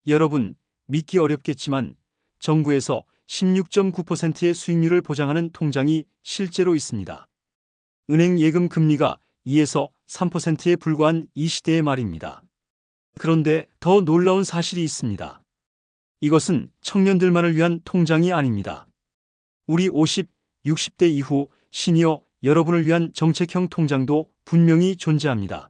여러분, 믿기 어렵겠지만 정부에서 16.9%의 수익률을 보장하는 통장이 실제로 있습니다. 은행 예금 금리가 2에서 3%에 불과한 이 시대의 말입니다. 그런데 더 놀라운 사실이 있습니다. 이것은 청년들만을 위한 통장이 아닙니다. 우리 50, 60대 이후 시니어 여러분을 위한 정책형 통장도 분명히 존재합니다.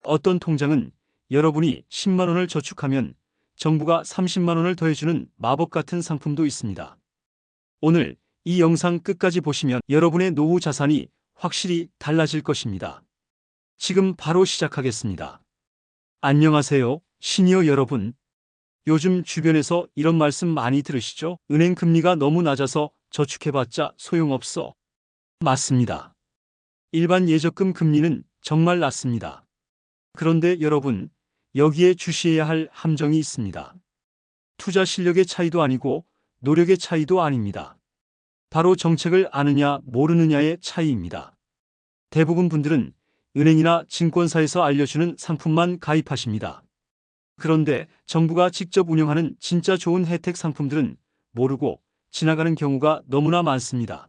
어떤 통장은 여러분이 10만 원을 저축하면 정부가 30만 원을 더해주는 마법 같은 상품도 있습니다. 오늘 이 영상 끝까지 보시면 여러분의 노후 자산이 확실히 달라질 것입니다. 지금 바로 시작하겠습니다. 안녕하세요, 시니어 여러분. 요즘 주변에서 이런 말씀 많이 들으시죠? 은행 금리가 너무 낮아서 저축해봤자 소용없어. 맞습니다. 일반 예적금 금리는 정말 낮습니다. 그런데 여러분, 여기에 주시해야 할 함정이 있습니다. 투자 실력의 차이도 아니고 노력의 차이도 아닙니다. 바로 정책을 아느냐 모르느냐의 차이입니다. 대부분 분들은 은행이나 증권사에서 알려주는 상품만 가입하십니다. 그런데 정부가 직접 운영하는 진짜 좋은 혜택 상품들은 모르고 지나가는 경우가 너무나 많습니다.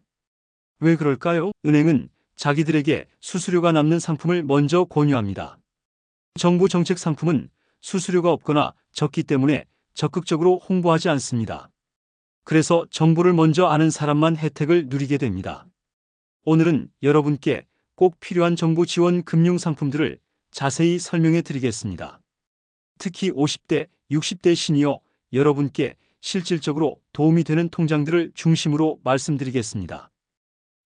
왜 그럴까요? 은행은 자기들에게 수수료가 남는 상품을 먼저 권유합니다. 정부 정책 상품은 수수료가 없거나 적기 때문에 적극적으로 홍보하지 않습니다. 그래서 정보를 먼저 아는 사람만 혜택을 누리게 됩니다. 오늘은 여러분께 꼭 필요한 정부 지원 금융 상품들을 자세히 설명해 드리겠습니다. 특히 50대, 60대 시니어 여러분께 실질적으로 도움이 되는 통장들을 중심으로 말씀드리겠습니다.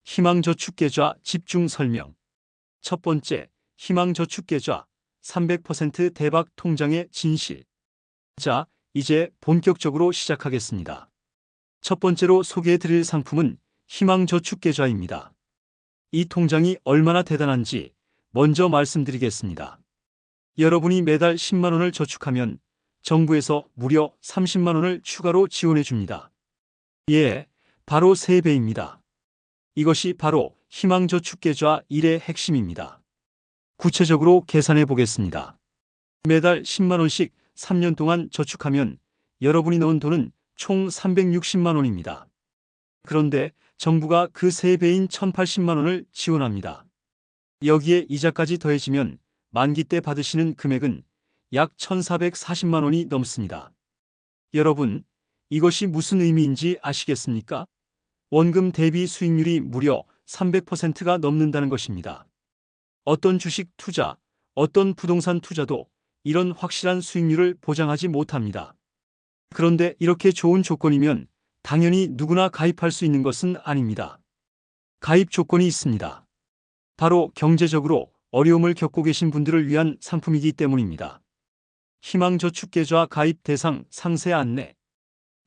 희망저축계좌 집중 설명. 첫 번째, 희망저축계좌 300% 대박 통장의 진실. 자, 이제 본격적으로 시작하겠습니다. 첫 번째로 소개해 드릴 상품은 희망저축계좌입니다. 이 통장이 얼마나 대단한지 먼저 말씀드리겠습니다. 여러분이 매달 10만 원을 저축하면 정부에서 무려 30만 원을 추가로 지원해 줍니다. 예, 바로 3배입니다. 이것이 바로 희망저축계좌 1의 핵심입니다. 구체적으로 계산해 보겠습니다. 매달 10만 원씩 3년 동안 저축하면 여러분이 넣은 돈은 총 360만 원입니다. 그런데 정부가 그 3배인 1080만 원을 지원합니다. 여기에 이자까지 더해지면 만기 때 받으시는 금액은 약 1440만 원이 넘습니다. 여러분, 이것이 무슨 의미인지 아시겠습니까? 원금 대비 수익률이 무려 300%가 넘는다는 것입니다. 어떤 주식 투자, 어떤 부동산 투자도 이런 확실한 수익률을 보장하지 못합니다. 그런데 이렇게 좋은 조건이면 당연히 누구나 가입할 수 있는 것은 아닙니다. 가입 조건이 있습니다. 바로 경제적으로 어려움을 겪고 계신 분들을 위한 상품이기 때문입니다. 희망저축계좌 가입 대상 상세 안내.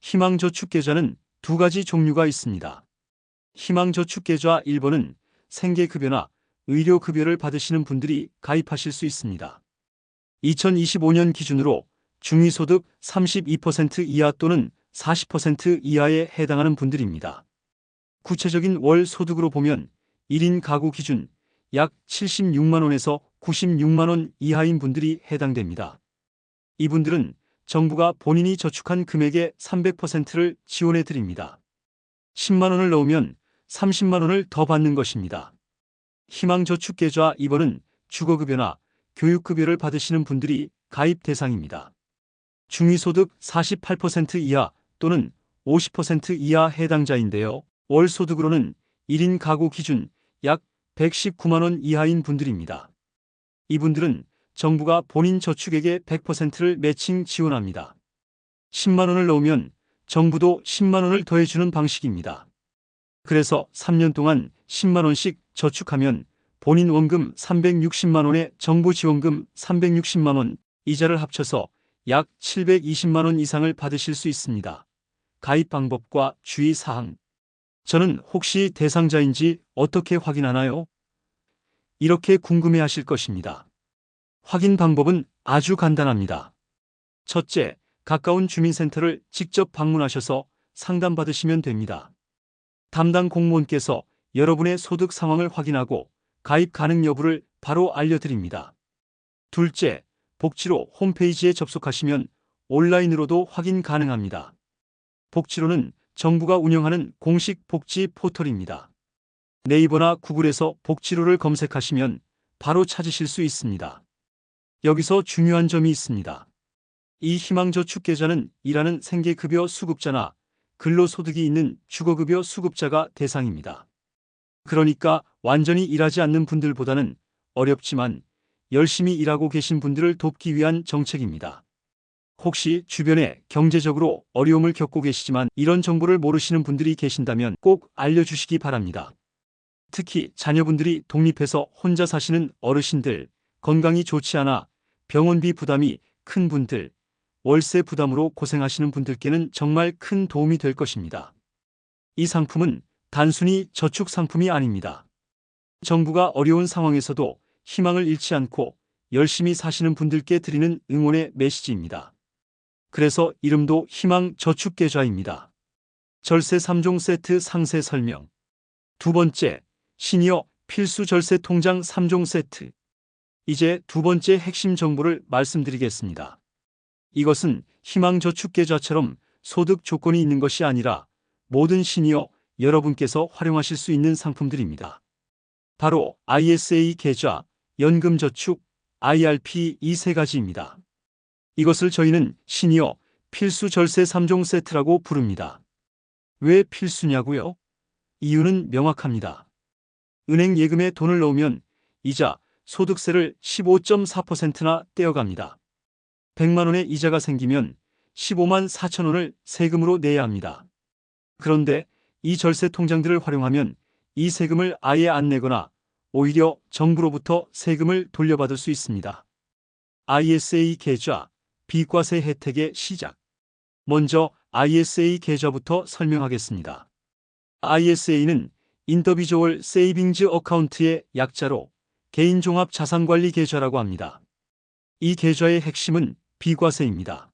희망저축계좌는 두 가지 종류가 있습니다. 희망저축계좌 1번은 생계급여나 의료급여를 받으시는 분들이 가입하실 수 있습니다. 2025년 기준으로 중위소득 32% 이하 또는 40% 이하에 해당하는 분들입니다. 구체적인 월 소득으로 보면 1인 가구 기준 약 76만 원에서 96만 원 이하인 분들이 해당됩니다. 이분들은 정부가 본인이 저축한 금액의 300%를 지원해 드립니다. 10만 원을 넣으면 30만 원을 더 받는 것입니다. 희망저축계좌 2번은 주거급여나 교육급여를 받으시는 분들이 가입 대상입니다. 중위소득 48% 이하 또는 50% 이하 해당자인데요. 월 소득으로는 1인 가구 기준 약 119만 원 이하인 분들입니다. 이분들은 정부가 본인 저축액의 100%를 매칭 지원합니다. 10만 원을 넣으면 정부도 10만 원을 더해주는 방식입니다. 그래서 3년 동안 10만 원씩 저축하면 본인 원금 360만 원에 정부 지원금 360만 원, 이자를 합쳐서 약 720만 원 이상을 받으실 수 있습니다. 가입 방법과 주의사항. 저는 혹시 대상자인지 어떻게 확인하나요? 이렇게 궁금해하실 것입니다. 확인 방법은 아주 간단합니다. 첫째, 가까운 주민센터를 직접 방문하셔서 상담받으시면 됩니다. 담당 공무원께서 여러분의 소득 상황을 확인하고 가입 가능 여부를 바로 알려드립니다. 둘째, 복지로 홈페이지에 접속하시면 온라인으로도 확인 가능합니다. 복지로는 정부가 운영하는 공식 복지 포털입니다. 네이버나 구글에서 복지로를 검색하시면 바로 찾으실 수 있습니다. 여기서 중요한 점이 있습니다. 이 희망저축계좌는 일하는 생계급여 수급자나 근로소득이 있는 주거급여 수급자가 대상입니다. 그러니까 완전히 일하지 않는 분들보다는 어렵지만 열심히 일하고 계신 분들을 돕기 위한 정책입니다. 혹시 주변에 경제적으로 어려움을 겪고 계시지만 이런 정보를 모르시는 분들이 계신다면 꼭 알려주시기 바랍니다. 특히 자녀분들이 독립해서 혼자 사시는 어르신들, 건강이 좋지 않아 병원비 부담이 큰 분들, 월세 부담으로 고생하시는 분들께는 정말 큰 도움이 될 것입니다. 이 상품은 단순히 저축 상품이 아닙니다. 정부가 어려운 상황에서도 희망을 잃지 않고 열심히 사시는 분들께 드리는 응원의 메시지입니다. 그래서 이름도 희망저축계좌입니다. 절세 3종 세트 상세 설명. 두 번째, 시니어 필수 절세 통장 3종 세트. 이제 두 번째 핵심 정보를 말씀드리겠습니다. 이것은 희망저축계좌처럼 소득 조건이 있는 것이 아니라 모든 시니어 여러분께서 활용하실 수 있는 상품들입니다. 바로 ISA 계좌, 연금저축, IRP 이 세 가지입니다. 이것을 저희는 시니어 필수 절세 3종 세트라고 부릅니다. 왜 필수냐고요? 이유는 명확합니다. 은행 예금에 돈을 넣으면 이자, 소득세를 15.4%나 떼어갑니다. 100만 원의 이자가 생기면 15만 4천 원을 세금으로 내야 합니다. 그런데 이 절세 통장들을 활용하면 이 세금을 아예 안 내거나 오히려 정부로부터 세금을 돌려받을 수 있습니다. ISA 계좌, 비과세 혜택의 시작. 먼저 ISA 계좌부터 설명하겠습니다. ISA는 인더비주얼 세이빙즈 어카운트의 약자로 개인종합자산관리 계좌라고 합니다. 이 계좌의 핵심은 비과세입니다.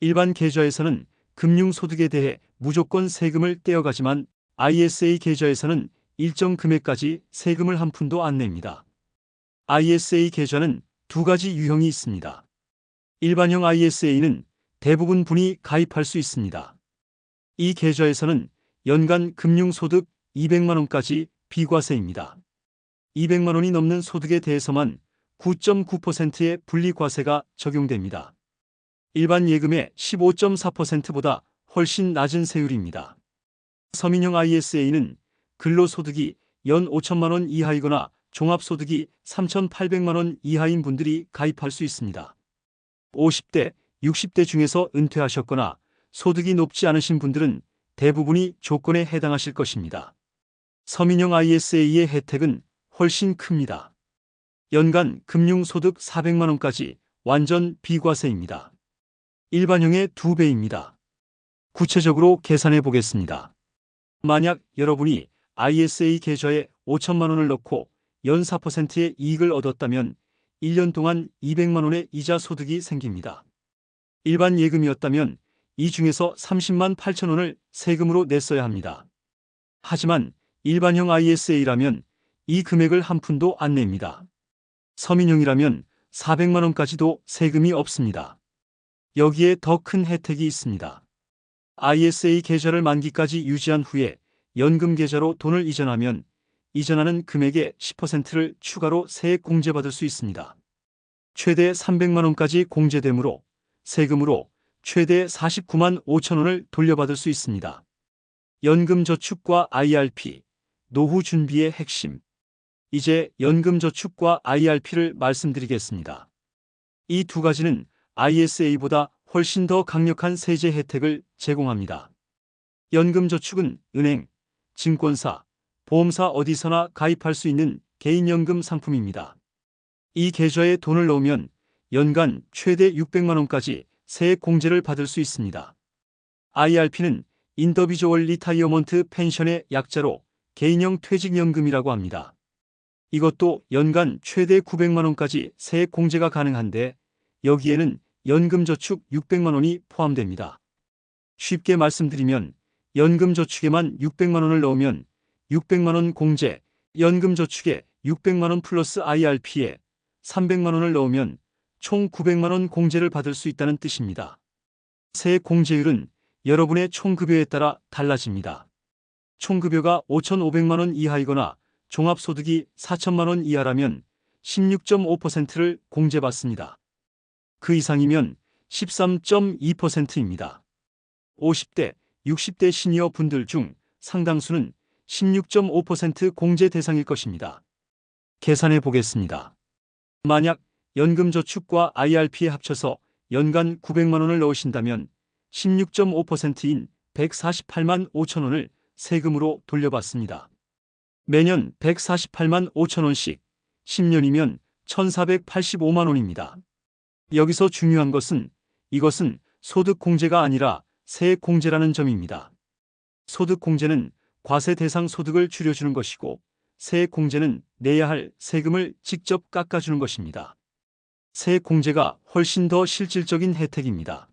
일반 계좌에서는 금융소득에 대해 무조건 세금을 떼어가지만 ISA 계좌에서는 일정 금액까지 세금을 한 푼도 안 냅니다. ISA 계좌는 두 가지 유형이 있습니다. 일반형 ISA는 대부분 분이 가입할 수 있습니다. 이 계좌에서는 연간 금융소득 200만 원까지 비과세입니다. 200만 원이 넘는 소득에 대해서만 9.9%의 분리과세가 적용됩니다. 일반 예금의 15.4%보다 훨씬 낮은 세율입니다. 서민형 ISA는 근로소득이 연 5천만 원 이하이거나 종합소득이 3,800만 원 이하인 분들이 가입할 수 있습니다. 50대, 60대 중에서 은퇴하셨거나 소득이 높지 않으신 분들은 대부분이 조건에 해당하실 것입니다. 서민형 ISA의 혜택은 훨씬 큽니다. 연간 금융소득 400만 원까지 완전 비과세입니다. 일반형의 2배입니다. 구체적으로 계산해 보겠습니다. 만약 여러분이 ISA 계좌에 5천만 원을 넣고 연 4%의 이익을 얻었다면 1년 동안 200만 원의 이자 소득이 생깁니다. 일반 예금이었다면 이 중에서 30만 8천 원을 세금으로 냈어야 합니다. 하지만 일반형 ISA라면 이 금액을 한 푼도 안 냅니다. 서민형이라면 400만 원까지도 세금이 없습니다. 여기에 더 큰 혜택이 있습니다. ISA 계좌를 만기까지 유지한 후에 연금 계좌로 돈을 이전하면 이전하는 금액의 10%를 추가로 세액 공제받을 수 있습니다. 최대 300만 원까지 공제되므로 세금으로 최대 49만 5천 원을 돌려받을 수 있습니다. 연금저축과 IRP, 노후 준비의 핵심. 이제 연금저축과 IRP를 말씀드리겠습니다. 이 두 가지는 ISA보다 훨씬 더 강력한 세제 혜택을 제공합니다. 연금저축은 은행, 증권사, 보험사 어디서나 가입할 수 있는 개인연금 상품입니다. 이 계좌에 돈을 넣으면 연간 최대 600만 원까지 세액 공제를 받을 수 있습니다. IRP는 인더비주얼 리타이어먼트 펜션의 약자로 개인형 퇴직연금이라고 합니다. 이것도 연간 최대 900만 원까지 세액 공제가 가능한데 여기에는 연금저축 600만 원이 포함됩니다. 쉽게 말씀드리면 연금저축에만 600만 원을 넣으면 600만 원 공제, 연금저축에 600만 원 플러스 IRP에 300만 원을 넣으면 총 900만 원 공제를 받을 수 있다는 뜻입니다. 세액 공제율은 여러분의 총급여에 따라 달라집니다. 총급여가 5,500만 원 이하이거나 종합소득이 4천만 원 이하라면 16.5%를 공제받습니다. 그 이상이면 13.2%입니다. 50대, 60대 시니어 분들 중 상당수는 16.5% 공제 대상일 것입니다. 계산해 보겠습니다. 만약 연금저축과 IRP에 합쳐서 연간 900만 원을 넣으신다면 16.5%인 148만 5천 원을 세금으로 돌려받습니다. 매년 148만 5천 원씩 10년이면 1,485만 원입니다. 여기서 중요한 것은 이것은 소득공제가 아니라 세액공제라는 점입니다. 소득공제는 과세 대상 소득을 줄여주는 것이고 세액공제는 내야 할 세금을 직접 깎아주는 것입니다. 세액공제가 훨씬 더 실질적인 혜택입니다.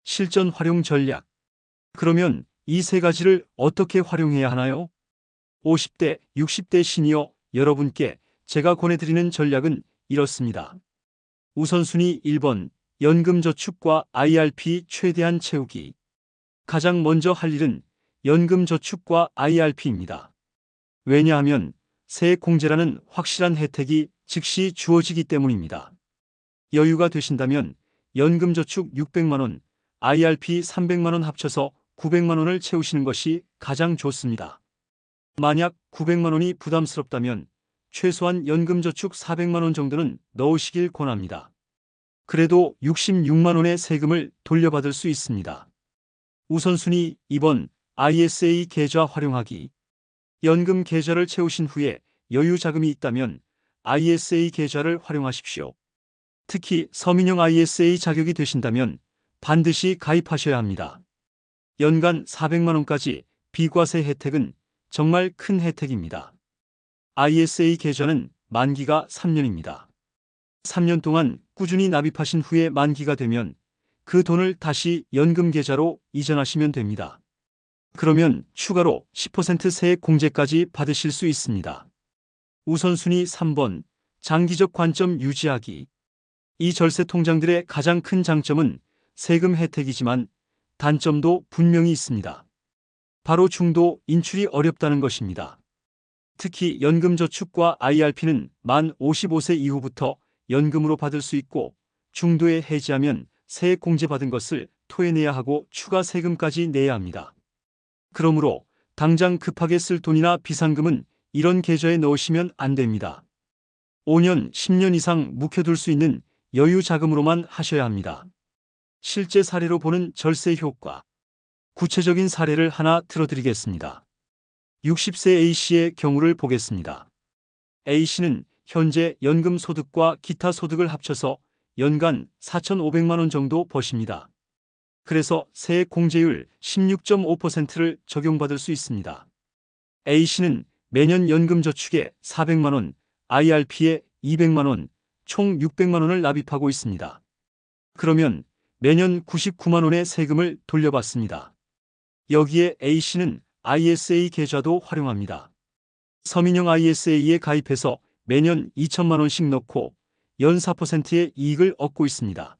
실전 활용 전략. 그러면 이 세 가지를 어떻게 활용해야 하나요? 50대, 60대 시니어 여러분께 제가 권해드리는 전략은 이렇습니다. 우선순위 1번, 연금저축과 IRP 최대한 채우기. 가장 먼저 할 일은 연금저축과 IRP입니다. 왜냐하면 세액공제라는 확실한 혜택이 즉시 주어지기 때문입니다. 여유가 되신다면 연금저축 600만 원, IRP 300만 원 합쳐서 900만 원을 채우시는 것이 가장 좋습니다. 만약 900만 원이 부담스럽다면 최소한 연금저축 400만 원 정도는 넣으시길 권합니다. 그래도 66만 원의 세금을 돌려받을 수 있습니다. 우선순위 2번, ISA 계좌 활용하기. 연금 계좌를 채우신 후에 여유 자금이 있다면 ISA 계좌를 활용하십시오. 특히 서민형 ISA 자격이 되신다면 반드시 가입하셔야 합니다. 연간 400만 원까지 비과세 혜택은 정말 큰 혜택입니다. ISA 계좌는 만기가 3년입니다. 3년 동안 꾸준히 납입하신 후에 만기가 되면 그 돈을 다시 연금 계좌로 이전하시면 됩니다. 그러면 추가로 10% 세액 공제까지 받으실 수 있습니다. 우선순위 3번, 장기적 관점 유지하기. 이 절세 통장들의 가장 큰 장점은 세금 혜택이지만 단점도 분명히 있습니다. 바로 중도 인출이 어렵다는 것입니다. 특히 연금저축과 IRP는 만 55세 이후부터 연금으로 받을 수 있고 중도에 해지하면 세액 공제받은 것을 토해내야 하고 추가 세금까지 내야 합니다. 그러므로 당장 급하게 쓸 돈이나 비상금은 이런 계좌에 넣으시면 안 됩니다. 5년, 10년 이상 묵혀둘 수 있는 여유 자금으로만 하셔야 합니다. 실제 사례로 보는 절세 효과. 구체적인 사례를 하나 들어드리겠습니다. 60세 A씨의 경우를 보겠습니다. A씨는 현재 연금 소득과 기타 소득을 합쳐서 연간 4,500만 원 정도 버십니다. 그래서 세액 공제율 16.5%를 적용받을 수 있습니다. A씨는 매년 연금저축에 400만 원, IRP에 200만 원, 총 600만 원을 납입하고 있습니다. 그러면 매년 99만 원의 세금을 돌려받습니다. 여기에 A씨는 ISA 계좌도 활용합니다. 서민형 ISA에 가입해서 매년 2천만 원씩 넣고 연 4%의 이익을 얻고 있습니다.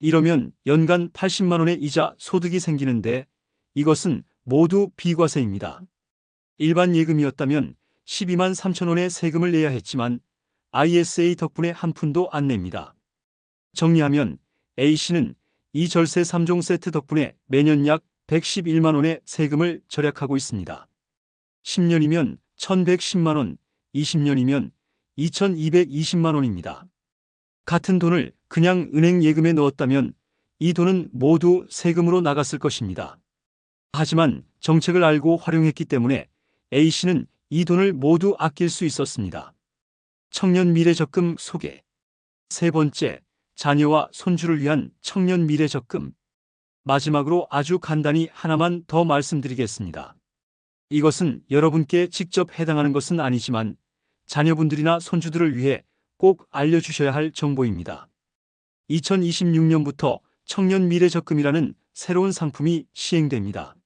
이러면 연간 80만 원의 이자 소득이 생기는데 이것은 모두 비과세입니다. 일반 예금이었다면 12만 3천 원의 세금을 내야 했지만 ISA 덕분에 한 푼도 안 냅니다. 정리하면 A씨는 이 절세 3종 세트 덕분에 매년 약 111만 원의 세금을 절약하고 있습니다. 10년이면 1,110만 원, 20년이면 2,220만 원입니다. 같은 돈을 그냥 은행 예금에 넣었다면 이 돈은 모두 세금으로 나갔을 것입니다. 하지만 정책을 알고 활용했기 때문에 A씨는 이 돈을 모두 아낄 수 있었습니다. 청년 미래 적금 소개. 세 번째, 자녀와 손주를 위한 청년 미래 적금. 마지막으로 아주 간단히 하나만 더 말씀드리겠습니다. 이것은 여러분께 직접 해당하는 것은 아니지만 자녀분들이나 손주들을 위해 꼭 알려주셔야 할 정보입니다. 2026년부터 청년 미래 적금이라는 새로운 상품이 시행됩니다.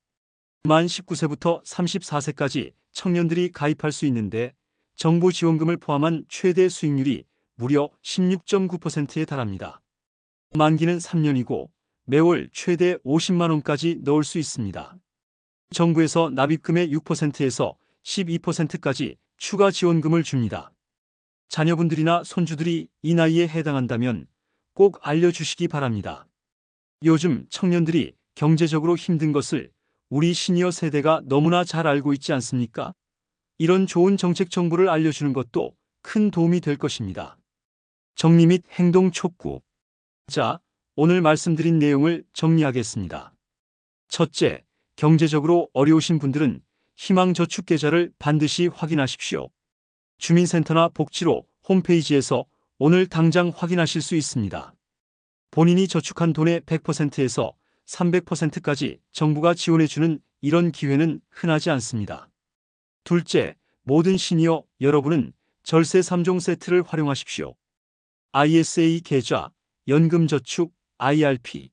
만 19세부터 34세까지 청년들이 가입할 수 있는데 정부 지원금을 포함한 최대 수익률이 무려 16.9%에 달합니다. 만기는 3년이고 매월 최대 50만 원까지 넣을 수 있습니다. 정부에서 납입금의 6%에서 12%까지 추가 지원금을 줍니다. 자녀분들이나 손주들이 이 나이에 해당한다면 꼭 알려주시기 바랍니다. 요즘 청년들이 경제적으로 힘든 것을 우리 시니어 세대가 너무나 잘 알고 있지 않습니까? 이런 좋은 정책 정보를 알려주는 것도 큰 도움이 될 것입니다. 정리 및 행동 촉구. 자, 오늘 말씀드린 내용을 정리하겠습니다. 첫째, 경제적으로 어려우신 분들은 희망저축계좌를 반드시 확인하십시오. 주민센터나 복지로 홈페이지에서 오늘 당장 확인하실 수 있습니다. 본인이 저축한 돈의 100%에서 300%까지 정부가 지원해주는 이런 기회는 흔하지 않습니다. 둘째, 모든 시니어 여러분은 절세 3종 세트를 활용하십시오. ISA 계좌, 연금저축, IRP.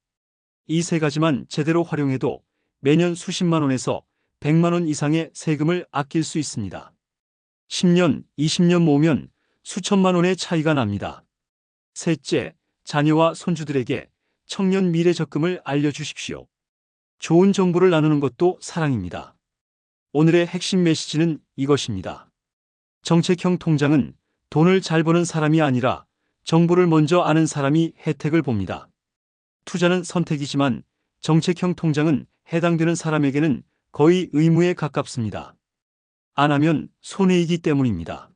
이 세 가지만 제대로 활용해도 매년 수십만 원에서 100만 원 이상의 세금을 아낄 수 있습니다. 10년, 20년 모으면 수천만 원의 차이가 납니다. 셋째, 자녀와 손주들에게 청년 미래 적금을 알려주십시오. 좋은 정보를 나누는 것도 사랑입니다. 오늘의 핵심 메시지는 이것입니다. 정책형 통장은 돈을 잘 버는 사람이 아니라 정보를 먼저 아는 사람이 혜택을 봅니다. 투자는 선택이지만 정책형 통장은 해당되는 사람에게는 거의 의무에 가깝습니다. 안 하면 손해이기 때문입니다.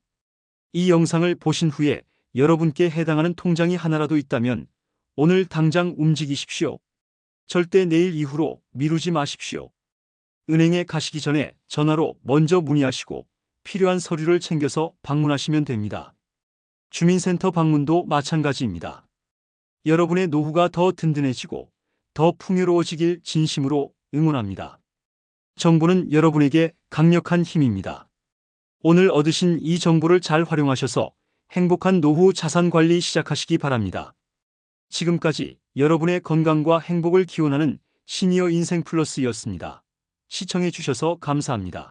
이 영상을 보신 후에 여러분께 해당하는 통장이 하나라도 있다면 오늘 당장 움직이십시오. 절대 내일 이후로 미루지 마십시오. 은행에 가시기 전에 전화로 먼저 문의하시고 필요한 서류를 챙겨서 방문하시면 됩니다. 주민센터 방문도 마찬가지입니다. 여러분의 노후가 더 든든해지고 더 풍요로워지길 진심으로 응원합니다. 정보는 여러분에게 강력한 힘입니다. 오늘 얻으신 이 정보를 잘 활용하셔서 행복한 노후 자산 관리 시작하시기 바랍니다. 지금까지 여러분의 건강과 행복을 기원하는 시니어 인생 플러스였습니다. 시청해 주셔서 감사합니다.